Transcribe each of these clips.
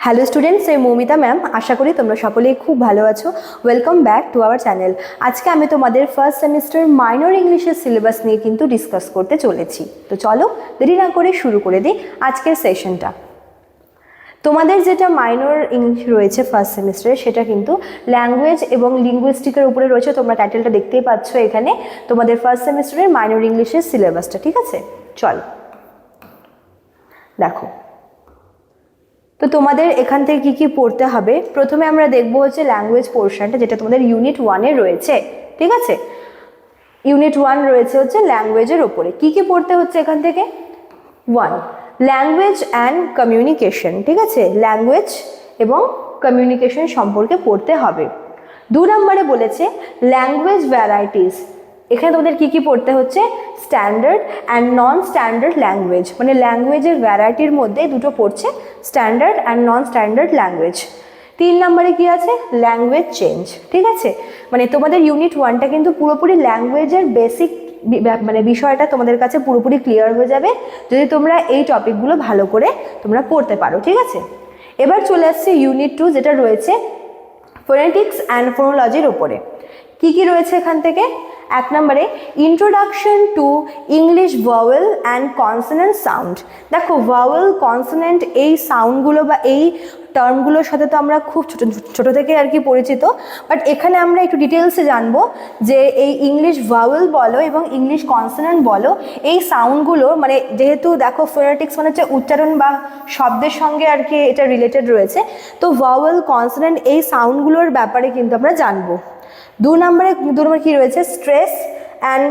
Hello students, আমি Moumita ma'am. আশা করি তোমরা সকলেই খুব ভালো আছো। Welcome back to our channel. আজকে আমি তোমাদের ফার্স্ট সেমিস্টার মাইনর ইংলিশের সিলেবাস নিয়ে কিন্তু ডিসকাস করতে চলেছি। তো চলো দেরি না করে শুরু করে দিই আজকের সেশনটা। তোমাদের যেটা মাইনর ইংলিশ রয়েছে ফার্স্ট সেমিস্টারে, সেটা কিন্তু ল্যাঙ্গুয়েজ এবং লিঙ্গুইস্টিকের উপরে রয়েছে। তোমরা টাইটেলটা দেখতেই পাচ্ছ এখানে, তোমাদের ফার্স্ট সেমিস্টারের মাইনর ইংলিশের সিলেবাসটা। ঠিক আছে, চলো দেখো। তো তোমাদের এখান থেকে কি কি পড়তে হবে, প্রথমে আমরা দেখবো হচ্ছে ল্যাঙ্গুয়েজ পোর্শনটা, যেটা তোমাদের ইউনিট 1-এ রয়েছে। ঠিক আছে, ইউনিট 1 রয়েছে হচ্ছে ল্যাঙ্গুয়েজের ওপরে। কি কি পড়তে হচ্ছে এখান থেকে? 1, ল্যাঙ্গুয়েজ অ্যান্ড কমিউনিকেশন। ঠিক আছে, ল্যাঙ্গুয়েজ এবং কমিউনিকেশন সম্পর্কে পড়তে হবে। 2 নম্বরে বলেছে ল্যাঙ্গুয়েজ ভ্যারাইটিস। এখানে তোমাদের কি কি পড়তে হচ্ছে? Standard and non standard language, মানে ল্যাঙ্গুয়েজের ভ্যারাইটির মধ্যে দুটো পড়ছে, standard and non standard language. 3 নম্বরে কি আছে? Language change. ঠিক আছে, মানে তোমাদের ইউনিট 1টা কিন্তু পুরোপুরি ল্যাঙ্গুয়েজের বেসিক মানে বিষয়টা তোমাদের কাছে পুরোপুরি ক্লিয়ার হয়ে যাবে যদি তোমরা এই টপিকগুলো ভালো করে তোমরা পড়তে পারো। ঠিক আছে, এবার চলে আসছে ইউনিট 2, যেটা রয়েছে ফোনেটিক্স অ্যান্ড ফোনোলজির ওপরে। কি কি রয়েছে এখান থেকে? 1 নম্বরে introduction to English vowel and consonant sound. দেখো, ভাওয়েল, কনসোনেন্ট এই সাউন্ডগুলো বা এই টার্মগুলোর সাথে তো আমরা খুব ছোটো থেকে আর কি পরিচিত, বাট এখানে আমরা একটু ডিটেলসে জানবো যে এই ইংলিশ ভাওয়েল বলো এবং ইংলিশ কনসোনেন্ট বলো, এই সাউন্ডগুলো মানে যেহেতু দেখো ফোনেটিক্স মানে হচ্ছে উচ্চারণ বা শব্দের সঙ্গে আর কি এটা রিলেটেড রয়েছে, তো ভাওয়েল, কনসোনেন্ট এই সাউন্ডগুলোর ব্যাপারে কিন্তু আমরা জানবো। 2 নম্বরে কী রয়েছে? স্ট্রেস অ্যান্ড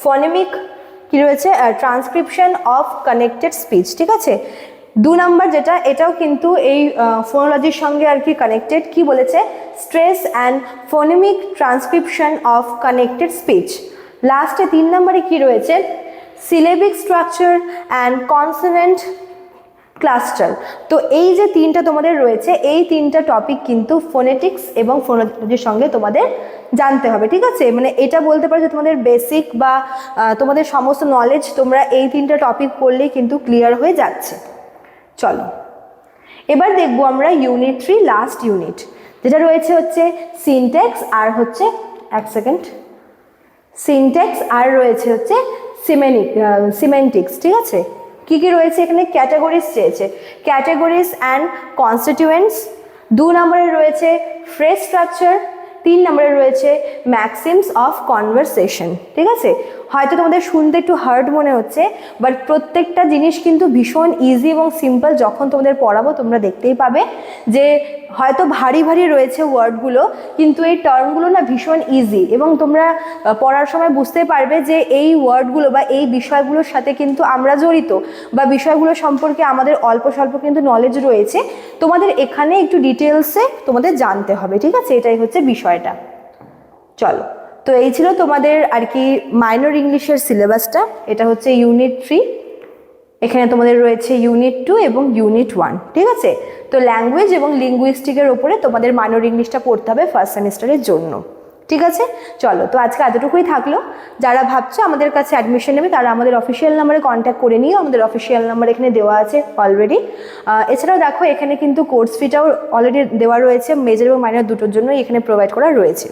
ফনেমিক কী রয়েছে? Transcription of connected speech. ঠিক আছে, 2 নম্বর যেটা, এটাও কিন্তু এই ফোনোলজির সঙ্গে আর কি কানেক্টেড। কি বলেছে? Stress and phonemic transcription of connected speech. লাস্টে 3 নম্বরে কি রয়েছে? Syllabic structure and consonant cluster. তো এই যে 3টা তোমাদের রয়েছে, এই 3টা টপিক কিন্তু ফোনেটিক্স এবং ফোনোলজির সঙ্গে তোমাদের জানতে হবে। ঠিক আছে, মানে এটা বলতে পারো যে তোমাদের বেসিক বা তোমাদের সমস্ত নলেজ তোমরা এই 3টা টপিক পড়লেই কিন্তু ক্লিয়ার হয়ে যাচ্ছে। চলো এবার দেখবো আমরা ইউনিট 3, লাস্ট ইউনিট, যেটা রয়েছে হচ্ছে সিনট্যাক্স আর হচ্ছে সিনট্যাক্স আর রয়েছে হচ্ছে সিমেন্টিক্স। ঠিক আছে, কি কি রয়েছে এখানে? ক্যাটাগরিজ চেয়েছে, ক্যাটাগরিজ অ্যান্ড কনস্টিটিউয়েন্টস। 2 নম্বরে রয়েছে ফ্রেজ স্ট্রাকচার। 3 নম্বরে রয়েছে ম্যাক্সিমস অফ কনভারসেশন। ঠিক আছে, হয়তো তোমাদের শুনতে একটু হার্ড মনে হচ্ছে, বাট প্রত্যেকটা জিনিস কিন্তু ভীষণ ইজি এবং সিম্পল। যখন তোমাদের পড়াবো তোমরা দেখতেই পাবে যে হয়তো ভারী ভারী রয়েছে ওয়ার্ডগুলো, কিন্তু এই টার্মগুলো না ভীষণ ইজি, এবং তোমরা পড়ার সময় বুঝতে পারবে যে এই ওয়ার্ডগুলো বা এই বিষয়গুলোর সাথে কিন্তু আমরা জড়িত, বা বিষয়গুলো সম্পর্কে আমাদের অল্প স্বল্প কিন্তু নলেজ রয়েছে। তোমাদের এখানে একটু ডিটেলসে তোমাদের জানতে হবে। ঠিক আছে, এটাই হচ্ছে বিষয়টা। চলো, তো এই ছিল তোমাদের আর কি মাইনর ইংলিশের সিলেবাসটা। এটা হচ্ছে ইউনিট 3, এখানে তোমাদের রয়েছে ইউনিট 2 এবং ইউনিট 1। ঠিক আছে, তো ল্যাঙ্গুয়েজ এবং লিঙ্গুইস্টিকের ওপরে তোমাদের মাইনর ইংলিশটা পড়তে হবে ফার্স্ট সেমিস্টারের জন্য। ঠিক আছে, চলো, তো আজকে এতটুকুই থাকলো। যারা ভাবছো আমাদের কাছে অ্যাডমিশন নেবে, তারা আমাদের অফিসিয়াল নাম্বারে কন্ট্যাক্ট করে নিও। আমাদের অফিসিয়াল নাম্বার এখানে দেওয়া আছে অলরেডি। এছাড়াও দেখো, এখানে কিন্তু কোর্স ফিটাও অলরেডি দেওয়া রয়েছে, মেজর এবং মাইনর দুটোর জন্যই এখানে প্রোভাইড করা রয়েছে।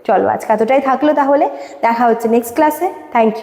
চলো, আজকে এতটাই থাকলো, তাহলে দেখা হচ্ছে নেক্সট ক্লাসে। Thank you.